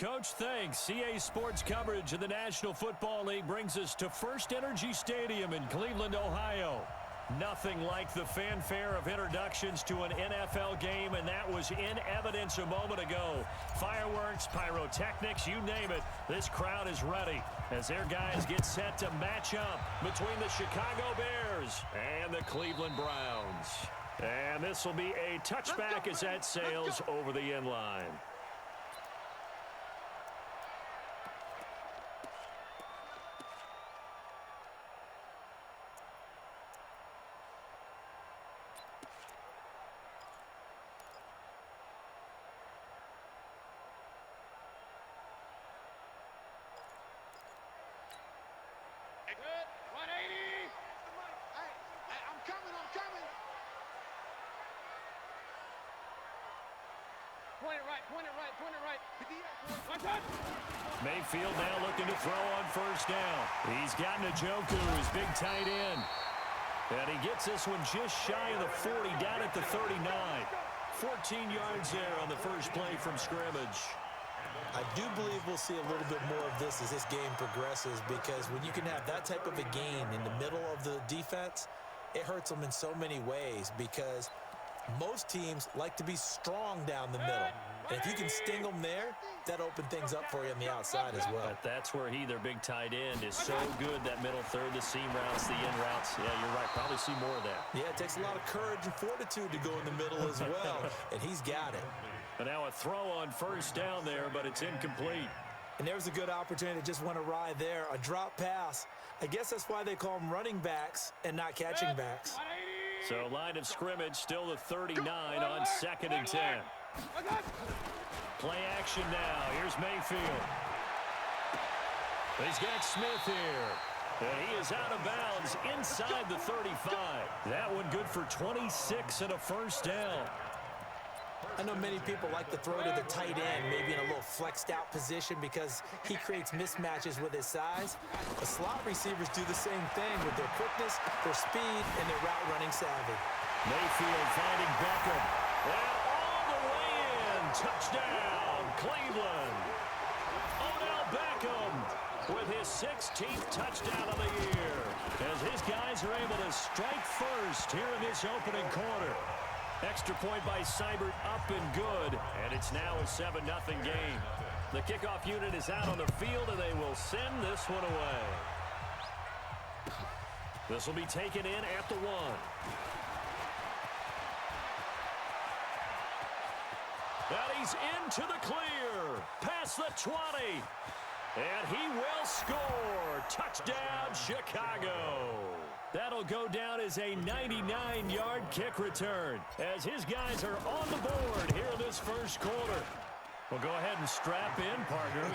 Coach. Thanks. CA Sports coverage of the National Football League brings us to First Energy Stadium in Cleveland, Ohio. Nothing like the fanfare of introductions to an NFL game, and that was in evidence a moment ago. Fireworks, pyrotechnics, you name it. This crowd is ready as their guys get set to match up between the Chicago Bears and the Cleveland Browns. And this will be a touchback as that sails over the end line. Good. 180. Hey, I'm coming. Point it right. Mayfield now looking to throw on first down. He's got Njoku, his big tight end. And he gets this one just shy of the 40, down at the 39. 14 yards there on the first play from scrimmage. I do believe we'll see a little bit more of this as this game progresses, because when you can have that type of a gain in the middle of the defense, it hurts them in so many ways, because most teams like to be strong down the middle. And if you can sting them there, that opens things up for you on the outside as well. But that's where their big tight end, is so good, that middle third, the seam routes, the in routes. Yeah, you're right. Probably see more of that. Yeah, it takes a lot of courage and fortitude to go in the middle as well, and he's got it. And now a throw on first down there, but it's incomplete. And there's a good opportunity to just went awry there. A drop pass. I guess that's why they call them running backs and not catching backs. So line of scrimmage, still the 39 on 2nd and 10. Play action now. Here's Mayfield. He's got Smith here. And he is out of bounds inside the 35. That one good for 26 and a first down. I know many people like to throw to the tight end, maybe in a little flexed out position, because he creates mismatches with his size. The slot receivers do the same thing with their quickness, their speed, and their route running savvy. Mayfield finding Beckham. And all the way in. Touchdown, Cleveland. Odell Beckham with his 16th touchdown of the year, as his guys are able to strike first here in this opening quarter. Extra point by Seibert, up and good, and it's now a 7-0 game. The kickoff unit is out on the field, and they will send this one away. This will be taken in at the 1. And he's into the clear, past the 20, and he will score. Touchdown, Chicago. That'll go down as a 99-yard kick return, as his guys are on the board here in this first quarter. Well, go ahead and strap in, partner.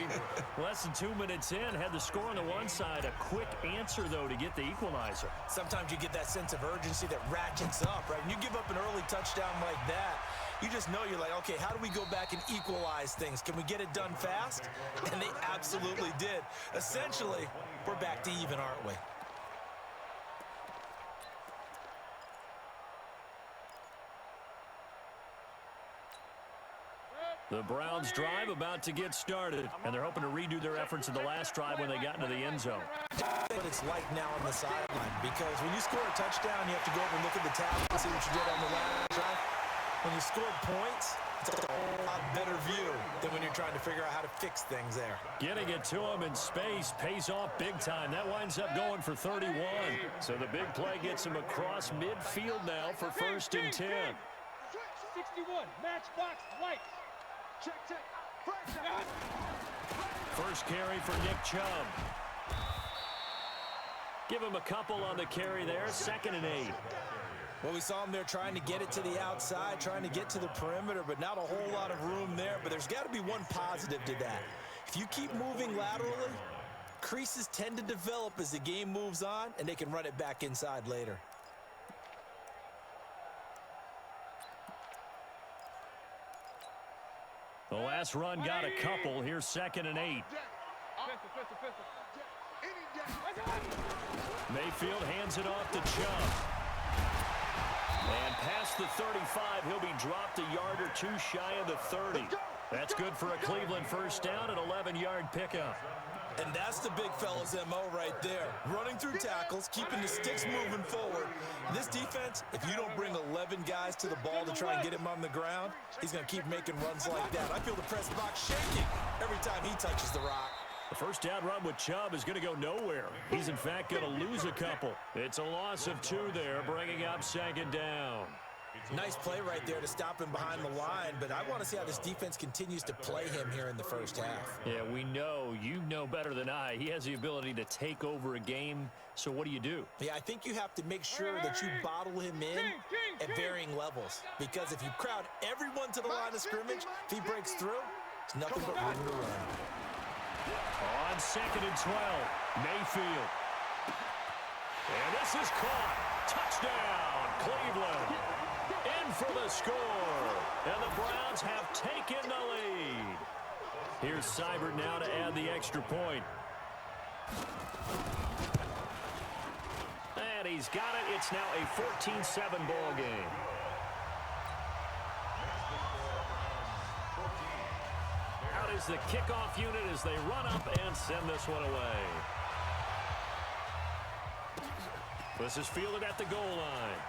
Less than 2 minutes in, had the score on the one side. A quick answer, though, to get the equalizer. Sometimes you get that sense of urgency that ratchets up, right? When you give up an early touchdown like that, you just know, you're like, okay, how do we go back and equalize things? Can we get it done fast? And they absolutely did. Essentially, we're back to even, aren't we? The Browns drive about to get started, and they're hoping to redo their efforts in the last drive when they got into the end zone. What it's like now on the sideline, because when you score a touchdown, you have to go over and look at the tablet and see what you did on the last drive. When you score points, it's a whole lot better view than when you're trying to figure out how to fix things there. Getting it to him in space pays off big time. That winds up going for 31. So the big play gets him across midfield now for 1st and 10. 61, matchbox lights. Check. First carry for Nick Chubb. Give him a couple on the carry there. 2nd and 8. Well, we saw him there trying to get it to the outside, trying to get to the perimeter, but not a whole lot of room there. But there's got to be one positive to that. If you keep moving laterally, creases tend to develop as the game moves on, and they can run it back inside later. The last run got a couple. Here's 2nd and 8. Mayfield hands it off to Chubb. And past the 35, he'll be dropped a yard or two shy of the 30. That's good for a Cleveland first down, an 11-yard pickup. And that's the big fella's MO right there. Running through tackles, keeping the sticks moving forward. This defense, if you don't bring 11 guys to the ball to try and get him on the ground, he's going to keep making runs like that. I feel the press box shaking every time he touches the rock. The first down run with Chubb is going to go nowhere. He's, in fact, going to lose a couple. It's a loss of 2 there, bringing up second down. Nice play right there to stop him behind the line, but I want to see how this defense continues to play him here in the first half. Yeah, we know. You know better than I. He has the ability to take over a game, so what do you do? Yeah, I think you have to make sure that you bottle him in at varying levels, because if you crowd everyone to the line of scrimmage, if he breaks through, it's nothing but room to run. On second and 12, Mayfield. And this is caught. Touchdown, Cleveland. In for the score. And the Browns have taken the lead. Here's Seibert now to add the extra point. And he's got it. It's now a 14-7 ball game. Out is the kickoff unit as they run up and send this one away. This is fielded at the goal line.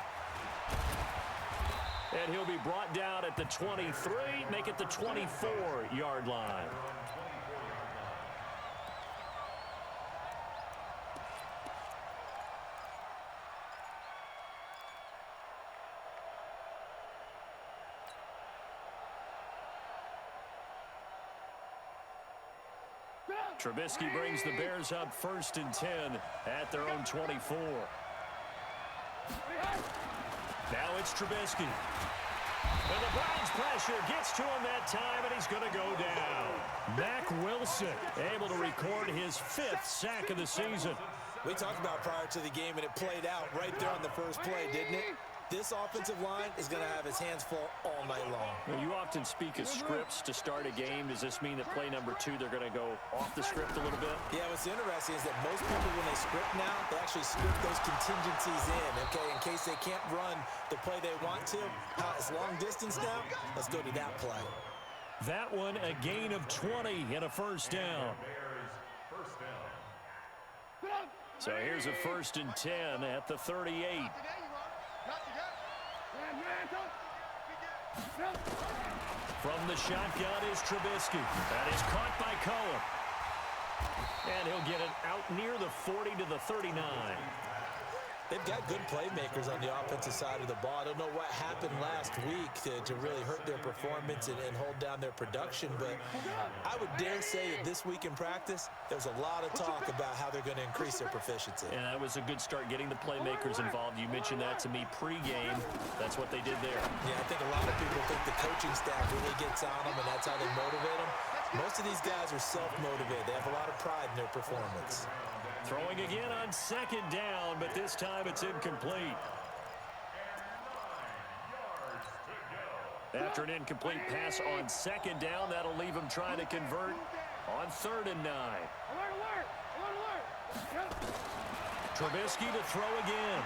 And he'll be brought down at the 23, make it the 24-yard line. Trubisky brings the Bears up 1st and 10 at their own 24. Now it's Trubisky. And the Browns pressure gets to him that time, and he's going to go down. Mack Wilson able to record his 5th sack of the season. We talked about prior to the game, and it played out right there on the first play, didn't it? This offensive line is going to have his hands full all night long. Well, you often speak of scripts to start a game. Does this mean that play number 2, they're going to go off the script a little bit? Yeah, what's interesting is that most people, when they script now, they actually script those contingencies in, okay, in case they can't run the play they want to. It's long distance now. Let's go to that play. That one, a gain of 20 and a first down. So here's a 1st and 10 at the 38. From the shotgun is Trubisky. That is caught by Cohen. And he'll get it out near the 40 to the 39. They've got good playmakers on the offensive side of the ball. I don't know what happened last week to really hurt their performance and hold down their production, but I would dare say that this week in practice, there's a lot of talk about how they're going to increase their proficiency. And that was a good start getting the playmakers involved. You mentioned that to me pregame. That's what they did there. Yeah, I think a lot of people think the coaching staff really gets on them, and that's how they motivate them. Most of these guys are self-motivated. They have a lot of pride in their performance. Throwing again on 2nd down, but this time it's incomplete. After an incomplete pass on 2nd down, that'll leave him trying to convert on 3rd and 9. Trubisky to throw again.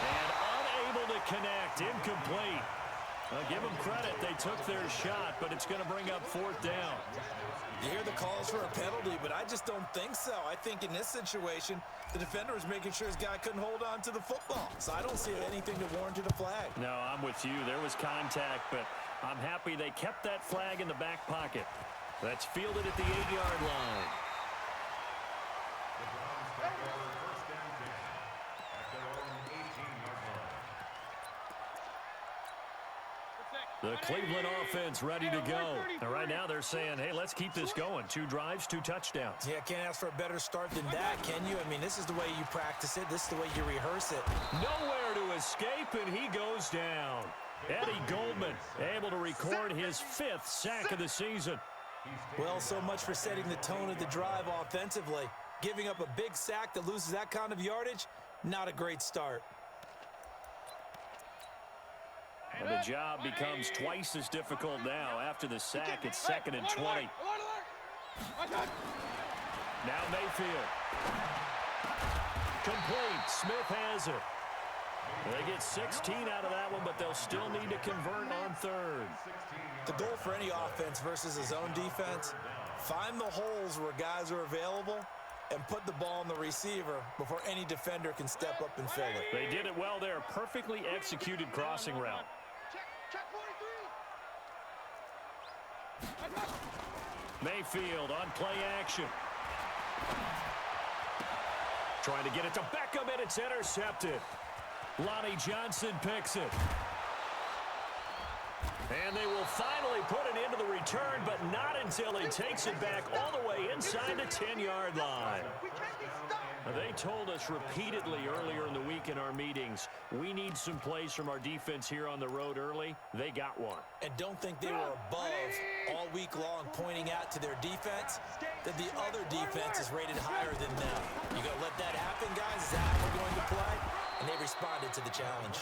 And unable to connect, incomplete. Give them credit, they took their shot, but it's going to bring up 4th down. You hear the calls for a penalty, but I just don't think so. I think in this situation, the defender was making sure his guy couldn't hold on to the football. So I don't see anything that warranted a flag. No, I'm with you. There was contact, but I'm happy they kept that flag in the back pocket. That's fielded at the 8-yard line. The Cleveland offense ready to go. And right now they're saying, hey, let's keep this going. 2 drives, 2 touchdowns. Yeah, can't ask for a better start than that, can you? I mean, this is the way you practice it. This is the way you rehearse it. Nowhere to escape, and he goes down. Eddie Goldman able to record his 5th sack of the season. Well, so much for setting the tone of the drive offensively. Giving up a big sack that loses that kind of yardage, not a great start. And the job becomes twice as difficult now. After the sack, it's 2nd and 20. Now Mayfield. Complete. Smith has it. They get 16 out of that one, but they'll still need to convert on third. The goal for any offense versus a zone defense, find the holes where guys are available and put the ball in the receiver before any defender can step up and fill it. They did it well there. Perfectly executed crossing route. Check 43. Mayfield on play action. Trying to get it to Beckham, and it's intercepted. Lonnie Johnson picks it. And they will finally put it into the return, but not until he takes it back all the way inside the 10-yard line. They told us repeatedly earlier in the week in our meetings, we need some plays from our defense here on the road early. They got one. And don't think they were above all week long pointing out to their defense that the other defense is rated higher than them. You got to let that happen, guys. Is that how we're going to play? And they responded to the challenge.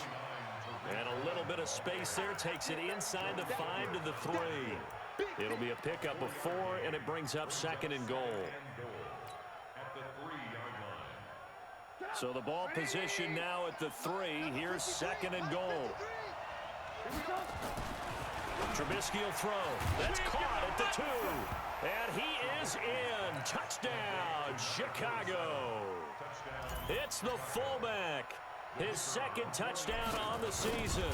And a little bit of space there takes it inside the 5 to the 3. It'll be a pickup of 4, and it brings up 2nd and goal. So the ball position now at the 3. Here's 2nd and goal. Trubisky will throw. That's caught at the 2. And he is in. Touchdown, Chicago. It's the fullback. His 2nd touchdown on the season,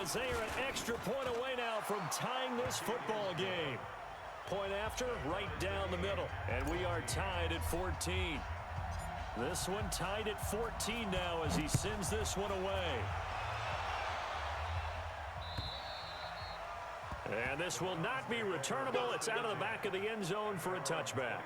as they are an extra point away now from tying this football game. Point after, right down the middle. And we are tied at 14. This one tied at 14 now as he sends this one away. And this will not be returnable. It's out of the back of the end zone for a touchback.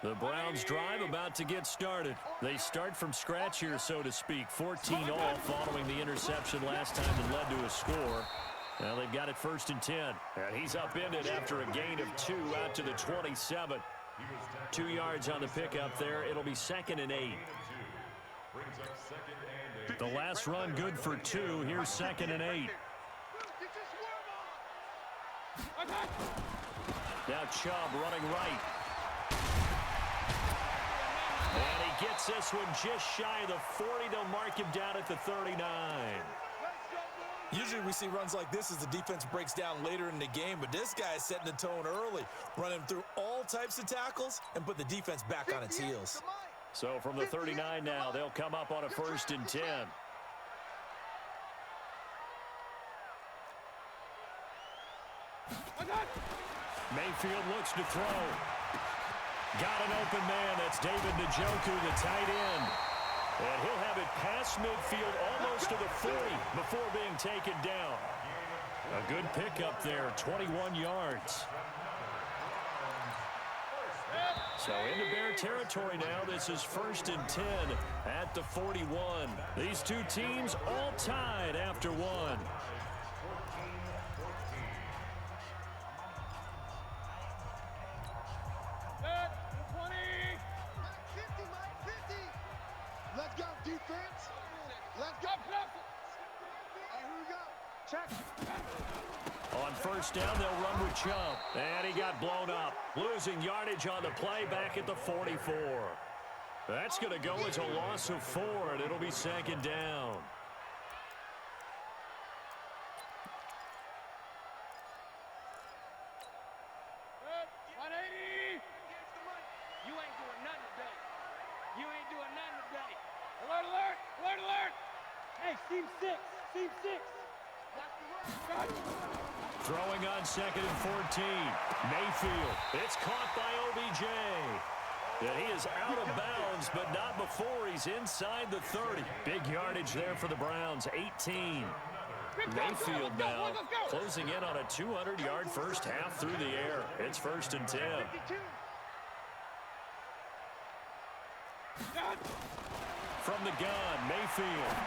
The Browns drive about to get started. They start from scratch here, so to speak. 14 all following the interception last time that led to a score. Now they've got it 1st and 10. And he's upended after a gain of 2 out to the 27. 2 yards on the pickup there. It'll be 2nd and 8. The last run good for 2. Here's 2nd and 8. Now Chubb running right. And he gets this one just shy of the 40. They'll mark him down at the 39. Usually we see runs like this as the defense breaks down later in the game, but this guy is setting the tone early, running through all types of tackles and put the defense back on its heels. So from the 39 now, they'll come up on a 1st and 10. Mayfield looks to throw. Got an open man. That's David Njoku, the tight end. And he'll have it past midfield almost to the 40 before being taken down. A good pickup there, 21 yards. So into Bear territory now. This is 1st and 10 at the 41. These two teams all tied after one. Let's go, defense. Let's go. Hey, here we go. Check. On 1st down, they'll run with Chubb. And he got blown up. Losing yardage on the play back at the 44. That's going to go as a loss of 4, and it'll be 2nd down. Team 6. Team 6. Throwing on 2nd and 14. Mayfield. It's caught by OBJ. And he is out of bounds, but not before he's inside the 30. Big yardage there for the Browns, 18. Mayfield now closing in on a 200-yard first half through the air. It's 1st and 10. From the gun, Mayfield.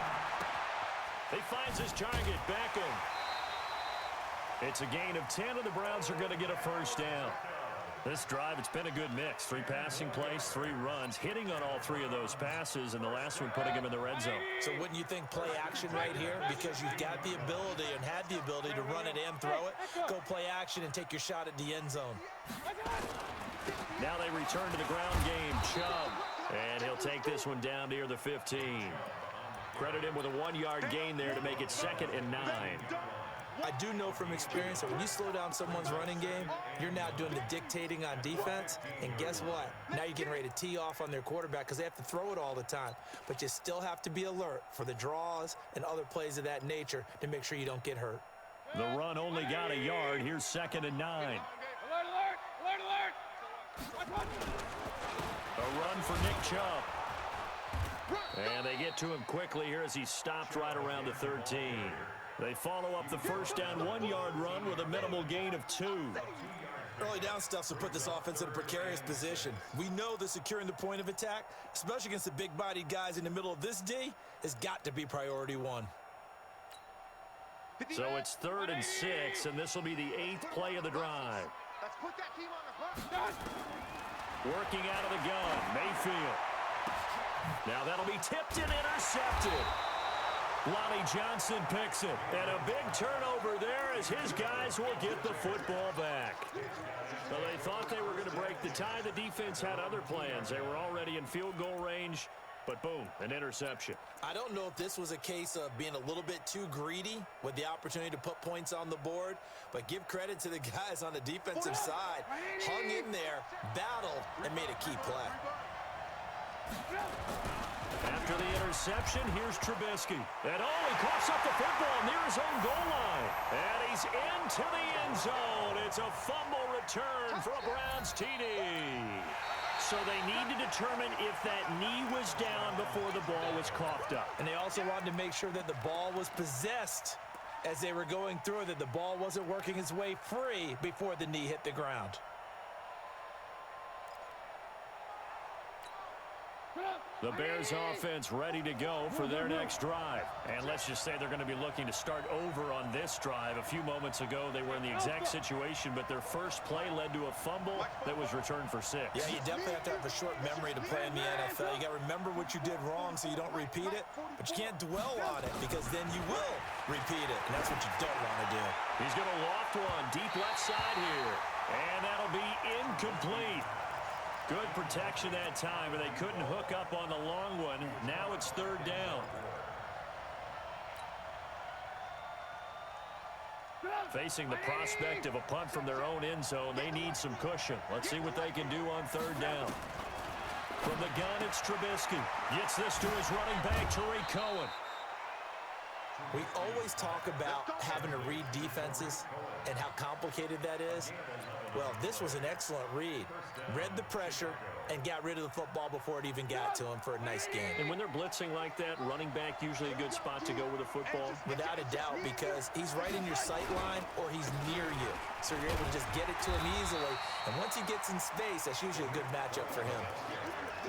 He finds his target, Beckham. It's a gain of 10, and the Browns are going to get a 1st down. This drive, it's been a good mix. 3 passing plays, 3 runs, hitting on all 3 of those passes, and the last one putting him in the red zone. So wouldn't you think play action right here? Because you've got the ability and had the ability to run it and throw it. Go play action and take your shot at the end zone. Now they return to the ground game. Chubb. And he'll take this one down near the 15. Credit him with a 1-yard gain there to make it 2nd and 9. I do know from experience that when you slow down someone's running game, you're now doing the dictating on defense. And guess what? Now you're getting ready to tee off on their quarterback because they have to throw it all the time. But you still have to be alert for the draws and other plays of that nature to make sure you don't get hurt. The run only got a yard. Here's 2nd and 9. Alert, alert, alert, alert. A run for Nick Chubb. And they get to him quickly here as he stopped right around the 13. They follow up the first down 1-yard run with a minimal gain of 2. Early down stuff will put this offense in a precarious position. We know that securing the point of attack, especially against the big-bodied guys in the middle of this D, has got to be priority 1. So it's 3rd and 6, and this will be the 8th play of the drive. Let's put that team on the front. Working out of the gun, Mayfield. Now that'll be tipped and intercepted. Lonnie Johnson picks it, and a big turnover there as his guys will get the football back. Well, they thought they were going to break the tie. The defense had other plans. They were already in field goal range, but boom, an interception. I don't know if this was a case of being a little bit too greedy with the opportunity to put points on the board, but give credit to the guys on the defensive side. Hung in there, battled, and made a key play. After the interception, here's Trubisky. And he coughs up the football near his own goal line. And he's into the end zone. It's a fumble return for a Browns TD. So they need to determine if that knee was down before the ball was coughed up. And they also wanted to make sure that the ball was possessed as they were going through, that the ball wasn't working its way free before the knee hit the ground. The Bears offense ready to go for their next drive. And let's just say they're going to be looking to start over on this drive. A few moments ago, they were in the exact situation, but their first play led to a fumble that was returned for 6. Yeah, you definitely have to have a short memory to play in the NFL. You got to remember what you did wrong so you don't repeat it, but you can't dwell on it because then you will repeat it, and that's what you don't want to do. He's going to loft one deep left side here, and that'll be incomplete. Good protection that time, but they couldn't hook up on the long one. Now it's 3rd down. Facing the prospect of a punt from their own end zone, they need some cushion. Let's see what they can do on 3rd down. From the gun, it's Trubisky. Gets this to his running back, Tariq Cohen. We always talk about having to read defenses and how complicated that is. Well, this was an excellent read. Read the pressure and got rid of the football before it even got to him for a nice game. And when they're blitzing like that, running back usually a good spot to go with a football? Without a doubt, because he's right in your sight line or he's near you. So you're able to just get it to him easily. And once he gets in space, that's usually a good matchup for him.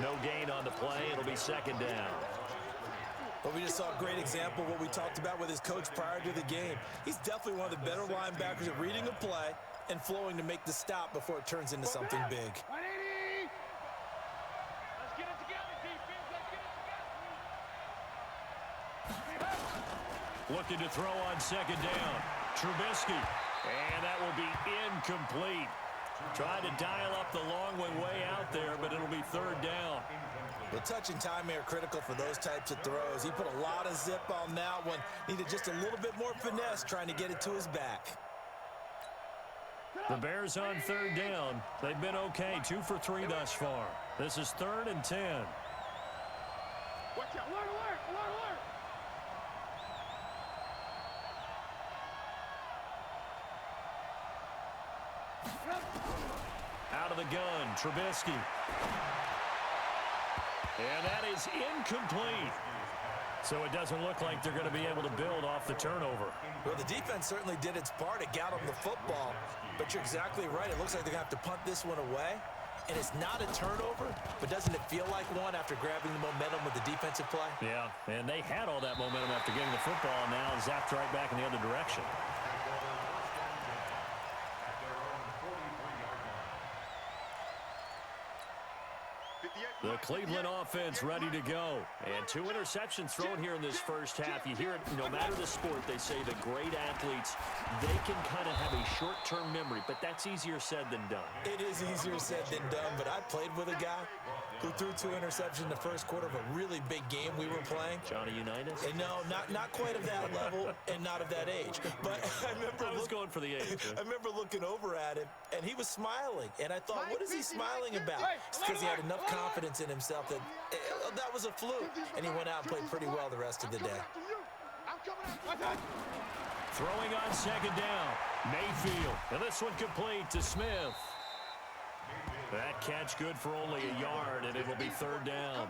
No gain on the play. It'll be 2nd down. But we just saw a great example of what we talked about with his coach prior to the game. He's definitely one of the better linebackers at reading a play and flowing to make the stop before it turns into something big. Let's get it together, defense. Let's get it together. Looking to throw on 2nd down. Trubisky. And that will be incomplete. Tried to dial up the long one way out there, but it'll be 3rd down. The touch and timing are critical for those types of throws. He put a lot of zip on that one. Needed just a little bit more finesse trying to get it to his back. The Bears on 3rd down. They've been okay, 2 for 3 thus far. This is 3rd and 10. Watch out. Alert, alert, alert, alert. Out of the gun, Trubisky. And that is incomplete. So it doesn't look like they're going to be able to build off the turnover. Well, the defense certainly did its part. It got them the football. But you're exactly right. It looks like they're going to have to punt this one away. And it's not a turnover, but doesn't it feel like one after grabbing the momentum with the defensive play? Yeah, and they had all that momentum after getting the football, and now zapped right back in the other direction. The Cleveland offense ready to go. And 2 interceptions thrown here in this first half. You hear it, no matter the sport, they say the great athletes, they can kind of have a short-term memory, but that's easier said than done. It is easier said than done, but I played with a guy who threw 2 interceptions in the first quarter of a really big game we were playing. Johnny Unitas? And no, not quite of that level and not of that age. But I was going for the age. I remember looking over at him, and he was smiling. And I thought, what is he smiling about? It's because he had enough confidence in himself that that was a fluke. And he went out and played pretty well the rest of the day. Throwing on second down, Mayfield. And this one complete to Smith. That catch good for only a yard, and it'll be third down.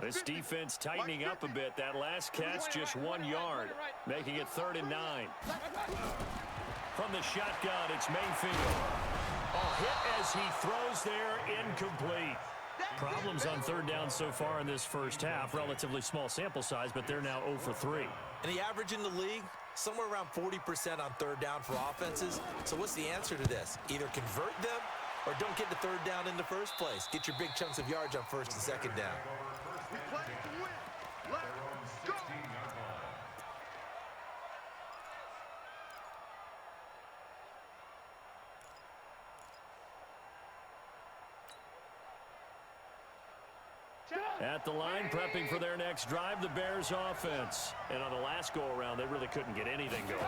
This defense tightening up a bit. That last catch, just 1 yard, making it 3rd and 9. From the shotgun, it's Mayfield. A hit as he throws there, incomplete. Problems on 3rd down so far in this first half. Relatively small sample size, but they're now 0 for 3. And the average in the league, somewhere around 40% on 3rd down for offenses. So what's the answer to this? Either convert them or don't get the 3rd down in the first place. Get your big chunks of yards on 1st and 2nd down. We play to win. Let's go. At the line, prepping for their next drive, the Bears offense. And on the last go-around, they really couldn't get anything going.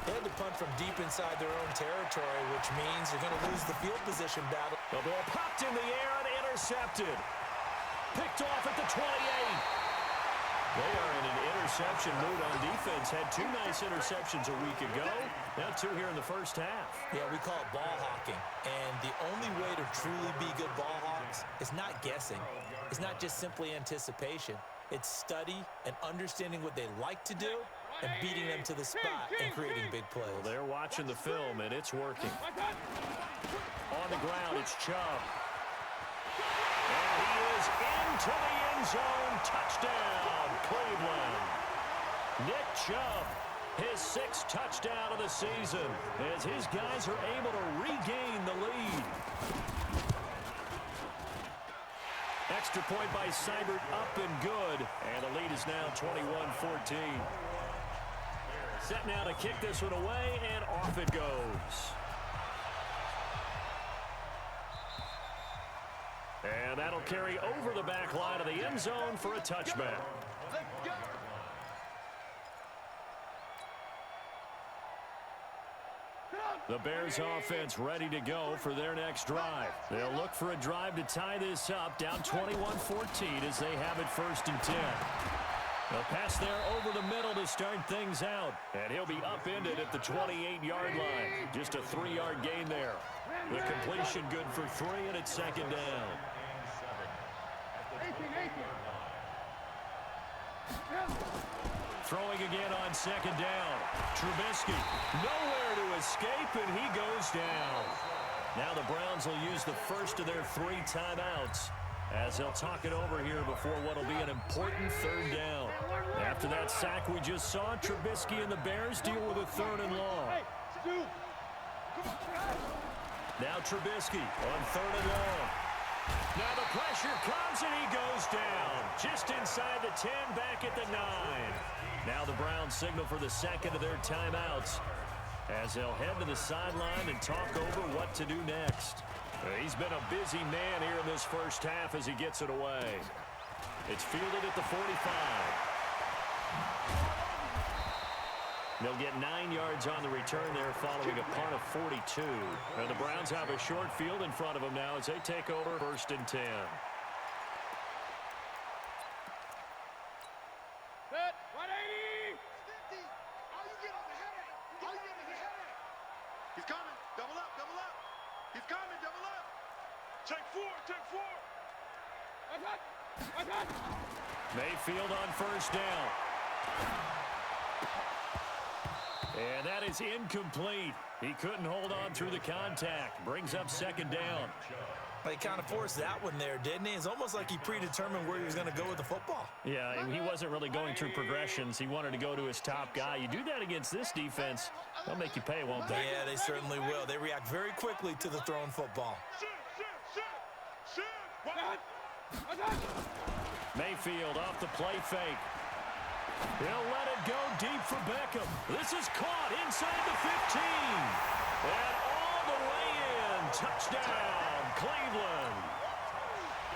They had to punt from deep inside their own territory, which means they're going to lose the field position battle. The ball popped in the air and intercepted. Picked off at the 28. They are in an interception mood on defense. Had 2 nice interceptions a week ago. Now 2 here in the first half. Yeah, we call it ball hawking. And the only way to truly be good ball hawks is not guessing. It's not just simply anticipation. It's study and understanding what they like to do and beating them to the spot and creating big plays. Well, they're watching the film, and it's working. On the ground, it's Chubb. And he is into the end zone. Touchdown, Cleveland. Nick Chubb, his 6th touchdown of the season, as his guys are able to regain the lead. Extra point by Seibert, up and good. And the lead is now 21-14. Set now to kick this one away, and off it goes. And that'll carry over the back line of the end zone for a touchback. The Bears offense ready to go for their next drive. They'll look for a drive to tie this up, down 21-14 as they have it 1st and 10. A pass there over the middle to start things out. And he'll be upended at the 28-yard line. Just a 3-yard gain there. The completion good for 3, and it's 2nd down. Throwing again on 2nd down. Trubisky nowhere to escape, and he goes down. Now the Browns will use the first of their 3 timeouts as they'll talk it over here before what will be an important 3rd down. After that sack we just saw, Trubisky and the Bears deal with a 3rd and long. Now Trubisky on 3rd and long. Now the pressure comes, and he goes down. Just inside the 10, back at the 9. Now the Browns signal for the 2nd of their timeouts as they'll head to the sideline and talk over what to do next. He's been a busy man here in this first half as he gets it away. It's fielded at the 45. They'll get 9 yards on the return there following a punt of 42. And the Browns have a short field in front of them now as they take over 1st and 10. He's coming. Double up, double up. He's coming, double up. Take 4, take 4. Mayfield on 1st down. And that is incomplete. He couldn't hold on through the contact. Brings up 2nd down. He kind of forced that one there, didn't he? It's almost like he predetermined where he was going to go with the football. Yeah, he wasn't really going through progressions. He wanted to go to his top guy. You do that against this defense, they'll make you pay, won't they? Yeah, they certainly will. They react very quickly to the thrown football. Mayfield off the play fake. He'll let it go deep for Beckham. This is caught inside the 15. And all the way in. Touchdown, Cleveland.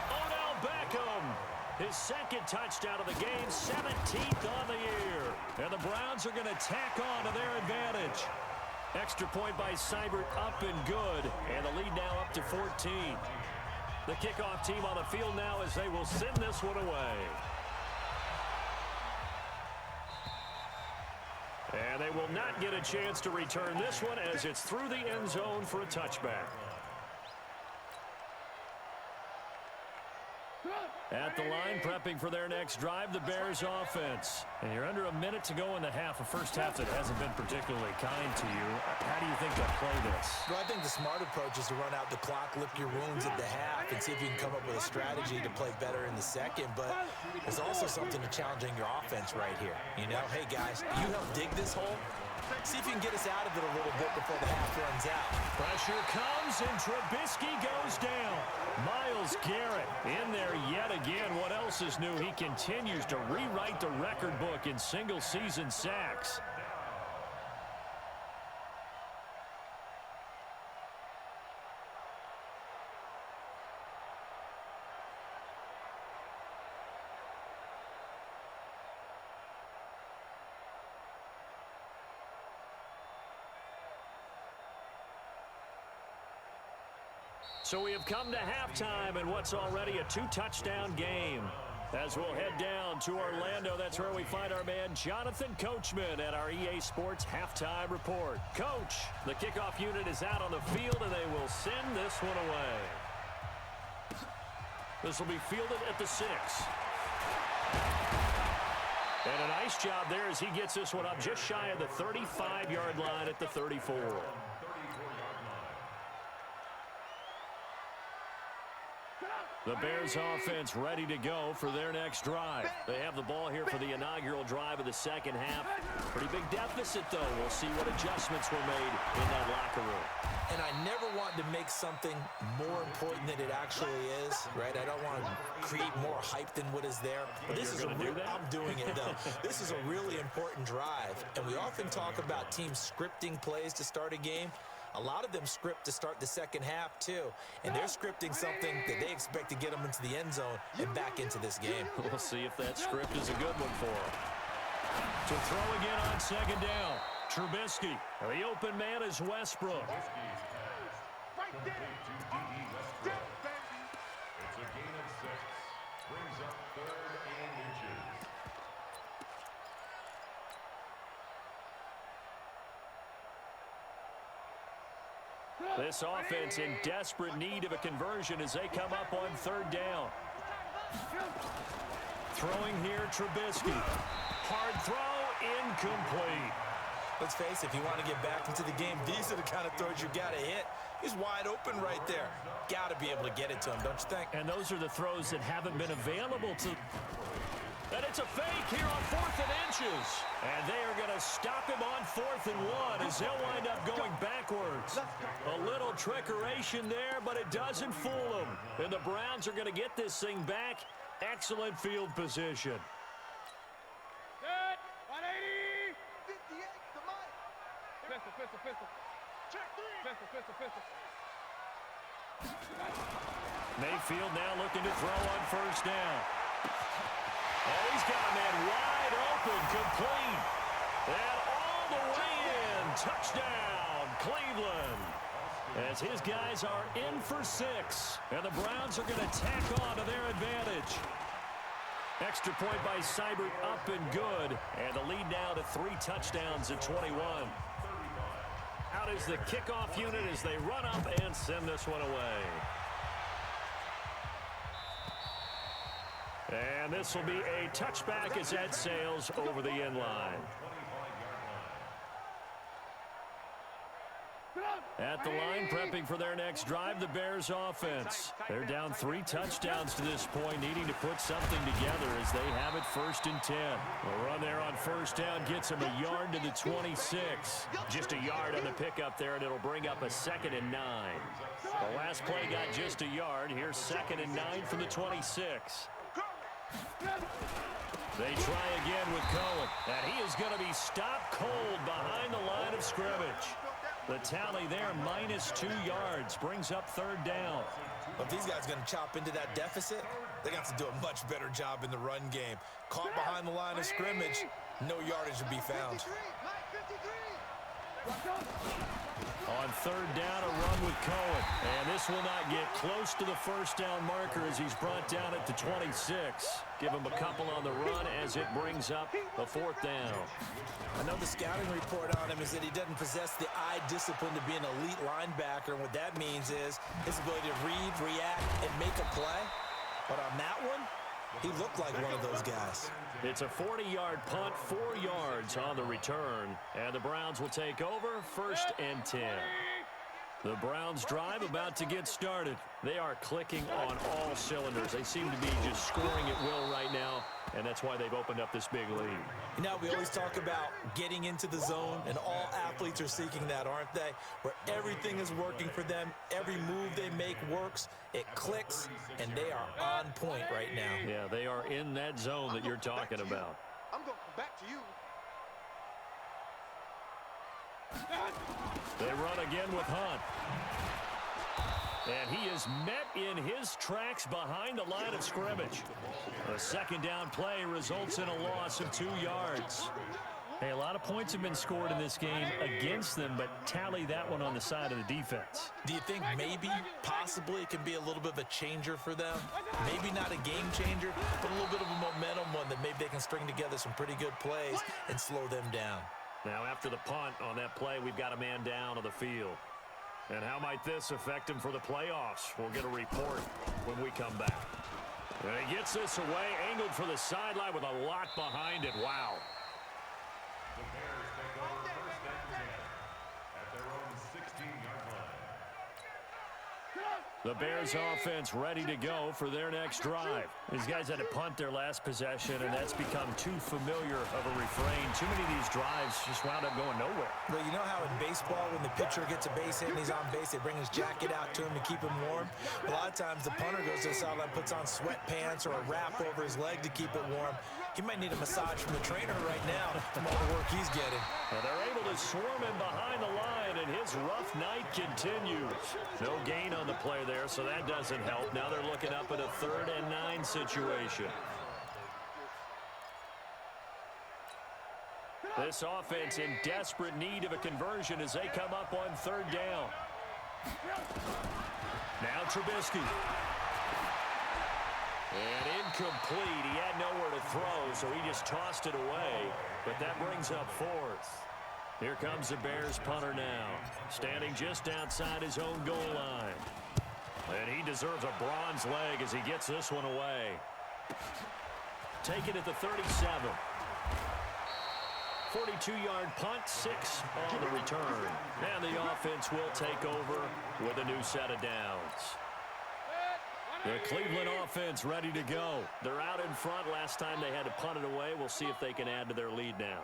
Odell Beckham, his second touchdown of the game, 17th on the year. And the Browns are going to tack on to their advantage. Extra point by Seibert, up and good. And the lead now up to 14. The kickoff team on the field now as they will send this one away. And they will not get a chance to return this one as it's through the end zone for a touchback. At the line, prepping for their next drive, the Bears offense. And you're under a minute to go in the half, a first half that hasn't been particularly kind to you. How do you think they'll play this? Well, I think the smart approach is to run out the clock, lick your wounds at the half, and see if you can come up with a strategy to play better in the second. But there's also something to challenging your offense right here. You know, hey, guys, you help dig this hole. See if you can get us out of it a little bit before the half runs out. Pressure comes, and Trubisky goes down. Myles Garrett in there yet again. What else is new? He continues to rewrite the record book in single-season sacks. So we have come to halftime in what's already a two-touchdown game. As we'll head down to Orlando, that's where we find our man Jonathan Coachman at our EA Sports Halftime Report. Coach, the kickoff unit is out on the field, and they will send this one away. This will be fielded at the 6. And a nice job there as he gets this one up just shy of the 35-yard line at the 34. The Bears offense ready to go for their next drive. They have the ball here for the inaugural drive of the second half. Pretty big deficit, though. We'll see what adjustments were made in that locker room. And I never want to make something more important than it actually is, right? I don't want to create more hype than what is there. But this is I'm doing it, though. This is a really important drive. And we often talk about teams scripting plays to start a game. A lot of them script to start the second half, too. And they're scripting something that they expect to get them into the end zone and back into this game. We'll see if that script is a good one for them. To throw again on second down, Trubisky. The open man is Westbrook. Right there. It's a gain of 6. Brings up 3rd and inches. This offense in desperate need of a conversion as they come up on 3rd down. Throwing here, Trubisky. Hard throw, incomplete. Let's face it, if you want to get back into the game, these are the kind of throws you got to hit. He's wide open right there. Got to be able to get it to him, don't you think? And those are the throws that haven't been available to... And it's a fake here on 4th and inches. And they are going to stop him on 4th and 1 as they'll wind up going backwards. A little trickeration there, but it doesn't fool them. And the Browns are going to get this thing back. Excellent field position. Set. 180. 58 to Mike. Pistol. Check 3. Pistol. Mayfield now looking to throw on 1st down. Oh, he's got a man wide open, complete. And all the way in. Touchdown, Cleveland. As his guys are in for 6. And the Browns are going to tack on to their advantage. Extra point by Seibert, up and good. And the lead now to 3 touchdowns at 21. Out is the kickoff unit as they run up and send this one away. And this will be a touchback as that sails over the end line. At the line, prepping for their next drive, the Bears offense. They're down 3 touchdowns to this point, needing to put something together as they have it 1st and 10. A run there on 1st down gets them a yard to the 26. Just a yard on the pickup there, and it'll bring up a 2nd and 9. The last play got just a yard. Here's 2nd and 9 from the 26. They try again with Cohen, and he is going to be stopped cold behind the line of scrimmage. The tally there, -2 yards, brings up 3rd down. If these guys are going to chop into that deficit, they got to do a much better job in the run game. Caught behind the line of scrimmage, no yardage will be found. On 3rd down, a run with Cohen. And this will not get close to the 1st down marker as he's brought down at the 26. Give him a couple on the run as it brings up a 4th down. I know the scouting report on him is that he doesn't possess the eye discipline to be an elite linebacker. And what that means is his ability to read, react, and make a play. But on that one, he looked like one of those guys. It's a 40-yard punt, 4 yards on the return. And the Browns will take over 1st and 10. The Browns drive about to get started. They are clicking on all cylinders. They seem to be just scoring at will right now, and that's why they've opened up this big lead. You know, we always talk about getting into the zone, and all athletes are seeking that, aren't they? Where everything is working for them, every move they make works, it clicks, and they are on point right now. Yeah, they are in that zone that you're talking about. I'm going back to you. They run again with Hunt. And he is met in his tracks behind the line of scrimmage. A 2nd down play results in a loss of 2 yards. Hey, a lot of points have been scored in this game against them, but tally that one on the side of the defense. Do you think maybe, possibly, it can be a little bit of a changer for them? Maybe not a game changer, but a little bit of a momentum one that maybe they can string together some pretty good plays and slow them down. Now, after the punt on that play, we've got a man down on the field. And how might this affect him for the playoffs? We'll get a report when we come back. And he gets this away, angled for the sideline with a lot behind it. Wow. The Bears take over 1st and 10 at their own 16-yard line. The Bears offense ready to go for their next drive. These guys had to punt their last possession, and that's become too familiar of a refrain. Too many of these drives just wound up going nowhere. Well, you know how in baseball, when the pitcher gets a base hit and he's on base, they bring his jacket out to him to keep him warm? A lot of times the punter goes to the sideline, puts on sweatpants or a wrap over his leg to keep it warm. He might need a massage from the trainer right now from all the work he's getting. Well, they're able to swarm him behind the line, and his rough night continues. No gain on the play there, so that doesn't help. Now they're looking up at a 3rd and 9 situation. This offense in desperate need of a conversion as they come up on 3rd down. Now Trubisky. And incomplete. He had nowhere to throw, so he just tossed it away. But that brings up 4th. Here comes the Bears punter now, standing just outside his own goal line. And he deserves a bronze leg as he gets this one away. Take it at the 37. 42-yard punt, 6 on the return. And the offense will take over with a new set of downs. The Cleveland offense ready to go. They're out in front. Last time they had to punt it away. We'll see if they can add to their lead now.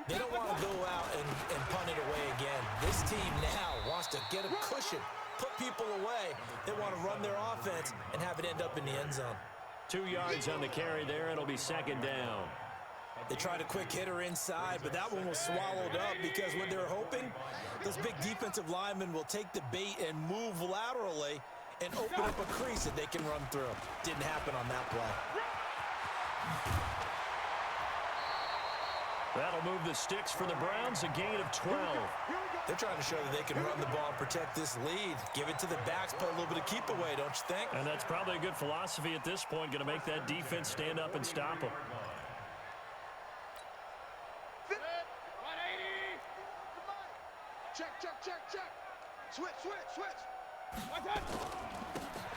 They don't want to go out and punt it away again. This team now wants to get a cushion, put people away. They want to run their offense and have it end up in the end zone. 2 yards on the carry there. It'll be 2nd down. They tried a quick hitter inside, but that one was swallowed up because what they're hoping, those big defensive linemen will take the bait and move laterally and open up a crease that they can run through. Didn't happen on that play. That'll move the sticks for the Browns, a gain of 12. They're trying to show that they can run the ball and protect this lead. Give it to the backs, play a little bit of keep away, don't you think? And that's probably a good philosophy at this point, going to make that defense stand up and stop them. Check. Switch.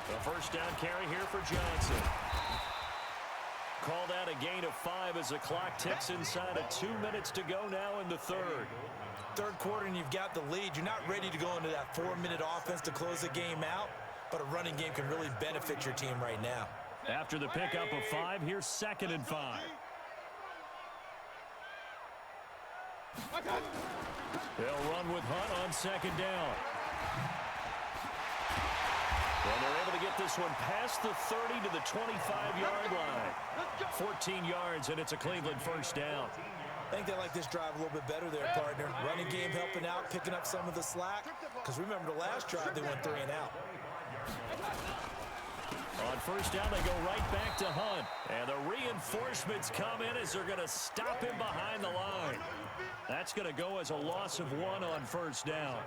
The 1st down carry here for Johnson. Call that a gain of 5 as the clock ticks inside of 2 minutes to go now in the third. Third quarter and you've got the lead. You're not ready to go into that 4-minute offense to close the game out, but a running game can really benefit your team right now. After the pickup of 5, here's 2nd and 5. They'll run with Hunt on 2nd down. And they're able to get this one past the 30 to the 25-yard line. 14 yards, and it's a Cleveland first down. I think they like this drive a little bit better there, partner. Running game helping out, picking up some of the slack. Because remember, the last drive, they went 3 and out. On first down, they go right back to Hunt. And the reinforcements come in as they're going to stop him behind the line. That's going to go as a loss of 1 on first down.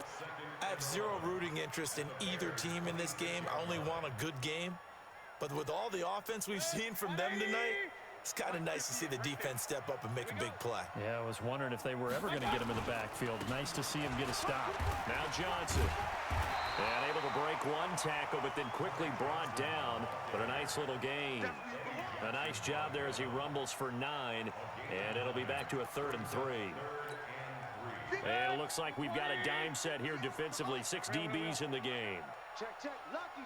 I have zero rooting interest in either team in this game. I only want a good game. But with all the offense we've seen from them tonight, it's kind of nice to see the defense step up and make a big play. Yeah, I was wondering if they were ever going to get him in the backfield. Nice to see him get a stop. Now Johnson. And able to break one tackle, but then quickly brought down. But a nice little gain. A nice job there as he rumbles for 9. And it'll be back to a 3rd and 3. And it looks like we've got a dime set here defensively. 6 DBs in the game. Check. Lucky.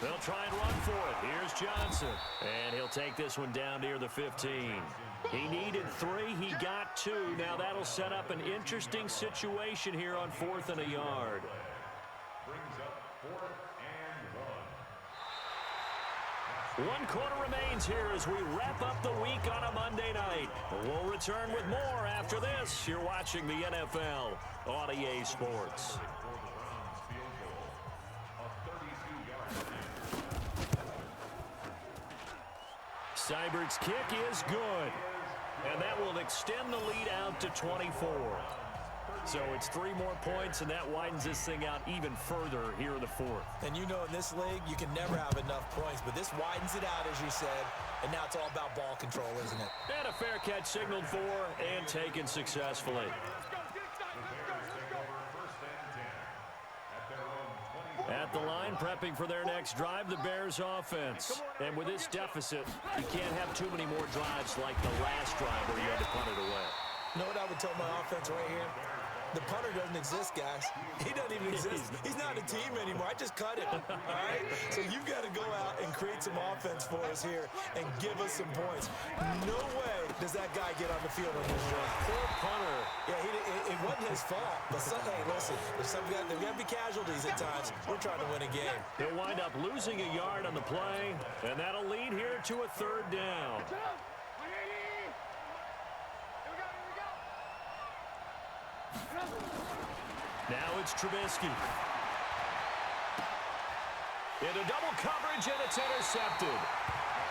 They'll try and run for it. Here's Johnson. And he'll take this one down near the 15. He needed 3. He got 2. Now that'll set up an interesting situation here on 4th and a yard. Brings up 4th and 1. 1 quarter remains here as we wrap up the week on a Monday night. We'll return with more after this. You're watching the NFL on EA Sports. Seibert's kick is good. And that will extend the lead out to 24. So it's 3 more points, and that widens this thing out even further here in the 4th. And you know in this league, you can never have enough points, but this widens it out, as you said, and now it's all about ball control, isn't it? And a fair catch signaled for and taken successfully. At the line, prepping for their next drive, the Bears offense. And with this deficit, you can't have too many more drives like the last drive where you had to punt it away. You know what I would tell my offense right here? The punter doesn't exist, guys. He doesn't even exist. He's not a team anymore. I just cut him, all right? So you've got to go out and create some offense for us here and give us some points. No way does that guy get on the field on this drive. Poor punter. Yeah, it wasn't his fault. But hey, listen, there's got to be casualties at times. We're trying to win a game. He'll wind up losing a yard on the play, and that'll lead here to a 3rd down. Now it's Trubisky. Into double coverage, and it's intercepted.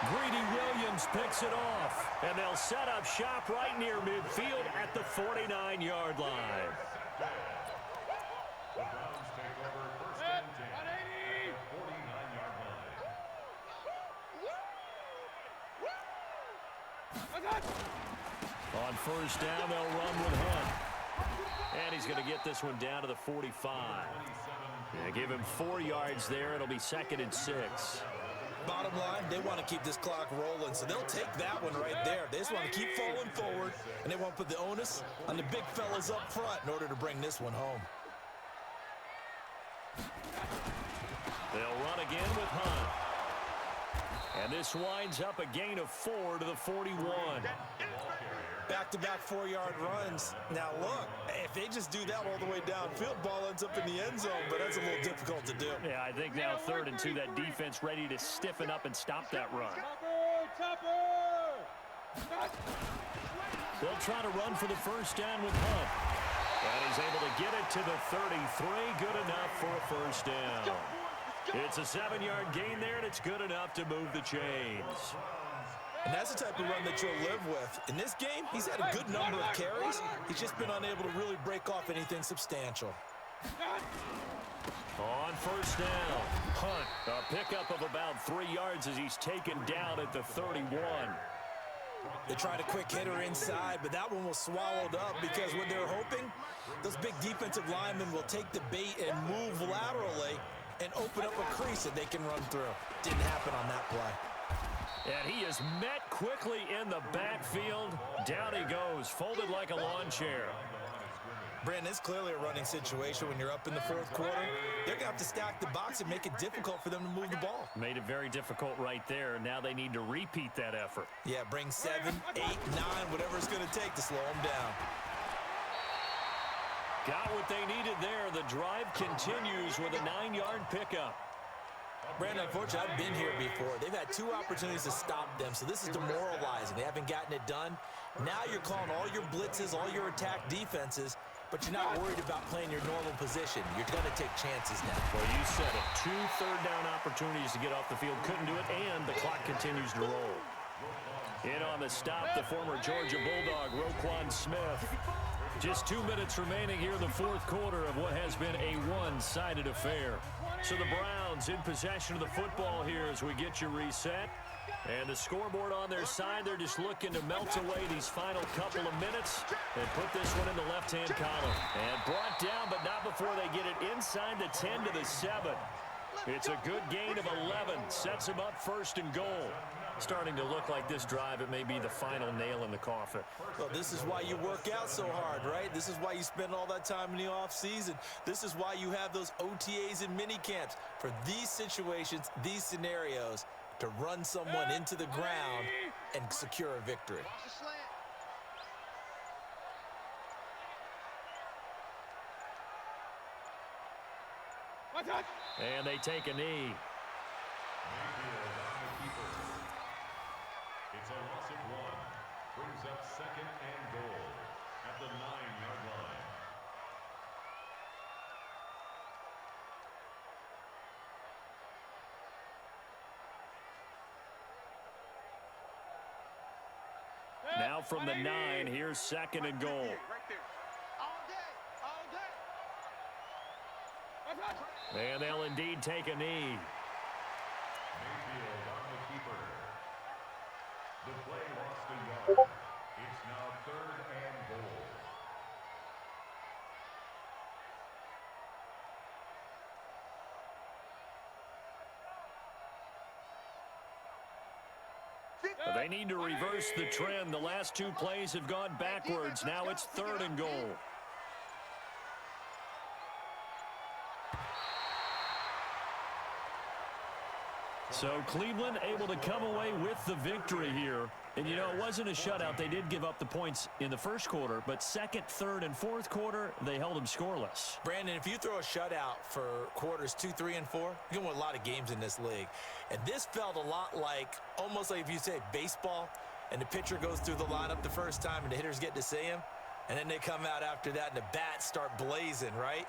Greedy Williams picks it off, and they'll set up shop right near midfield at the 49-yard line. The Browns take over 1st and 10. 49-yard line. On first down, they'll run with Hunt. And he's going to get this one down to the 45. Yeah, give him 4 yards there. It'll be 2nd and 6. Bottom line, they want to keep this clock rolling, so they'll take that one right there. They just want to keep falling forward, and they want to put the onus on the big fellas up front in order to bring this one home. They'll run again with Hunt. And this winds up a gain of 4 to the 41. Back-to-back 4-yard runs. Now, look, if they just do that all the way downfield, ball ends up in the end zone, but that's a little difficult to do. Yeah, I think now 3rd and 2, that defense ready to stiffen up and stop that run. They'll try to run for the first down with Hunt. And he's able to get it to the 33. Good enough for a first down. It's a 7-yard gain there, and it's good enough to move the chains. And that's the type of run that you'll live with. In this game, he's had a good number of carries. He's just been unable to really break off anything substantial. On first down, Hunt, a pickup of about 3 yards as he's taken down at the 31. They tried a quick hitter inside, but that one was swallowed up because when they're hoping, those big defensive linemen will take the bait and move laterally, and open up a crease that they can run through. Didn't happen on that play. And he is met quickly in the backfield. Down he goes, folded like a lawn chair. Brandon, it's clearly a running situation when you're up in the fourth quarter. They're going to have to stack the box and make it difficult for them to move the ball. Made it very difficult right there. Now they need to repeat that effort. Yeah, bring 7, 8, 9, whatever it's going to take to slow them down. Got what they needed there. The drive continues with a 9-yard pickup. Brandon, unfortunately, I've been here before. They've had 2 opportunities to stop them, so this is demoralizing. They haven't gotten it done. Now you're calling all your blitzes, all your attack defenses, but you're not worried about playing your normal position. You're going to take chances now. Well, you said it. 2 third-down opportunities to get off the field. Couldn't do it, and the clock continues to roll. In on the stop, the former Georgia Bulldog, Roquan Smith. Just 2 minutes remaining here in the fourth quarter of what has been a one-sided affair. So the Browns in possession of the football here as we get you reset. And the scoreboard on their side, they're just looking to melt away these final couple of minutes and put this one in the left-hand column. And brought down, but not before they get it inside the 10 to the 7. It's a good gain of 11. Sets them up first and goal. Starting to look like this drive, it may be the final nail in the coffin. Well, this is why you work out so hard, right? This is why you spend all that time in the offseason. This is why you have those OTAs and mini camps for these situations, these scenarios, to run someone into the ground and secure a victory. And they take a knee. It's a loss of 1. Brings up second and goal at the 9-yard line. Now from the 9, here's second and goal. And they'll indeed take a knee. Mayfield on the keeper. The play lost a yard. It's now 3rd and goal. They need to reverse the trend. The last 2 plays have gone backwards. Now it's 3rd and goal. So Cleveland able to come away with the victory here. And, you know, it wasn't a shutout. They did give up the points in the first quarter, but second, third, and fourth quarter, they held them scoreless. Brandon, if you throw a shutout for quarters 2, 3, and 4, you can win a lot of games in this league. And this felt a lot like, almost like if you say baseball, and the pitcher goes through the lineup the first time and the hitters get to see him, and then they come out after that and the bats start blazing, right?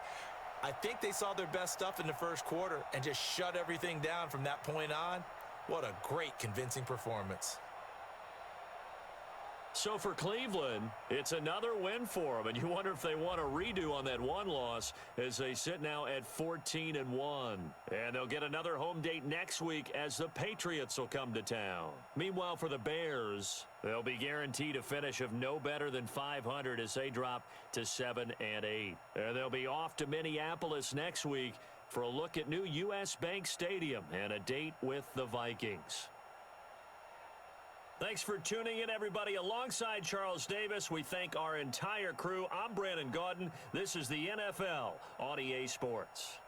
I think they saw their best stuff in the first quarter and just shut everything down from that point on. What a great, convincing performance. So for Cleveland, it's another win for them, and you wonder if they want a redo on that one loss as they sit now at 14-1. And they'll get another home date next week as the Patriots will come to town. Meanwhile, for the Bears, they'll be guaranteed a finish of no better than 500 as they drop to 7-8. And they'll be off to Minneapolis next week for a look at new U.S. Bank Stadium and a date with the Vikings. Thanks for tuning in, everybody. Alongside Charles Davis, we thank our entire crew. I'm Brandon Gaudin. This is the NFL on EA Sports.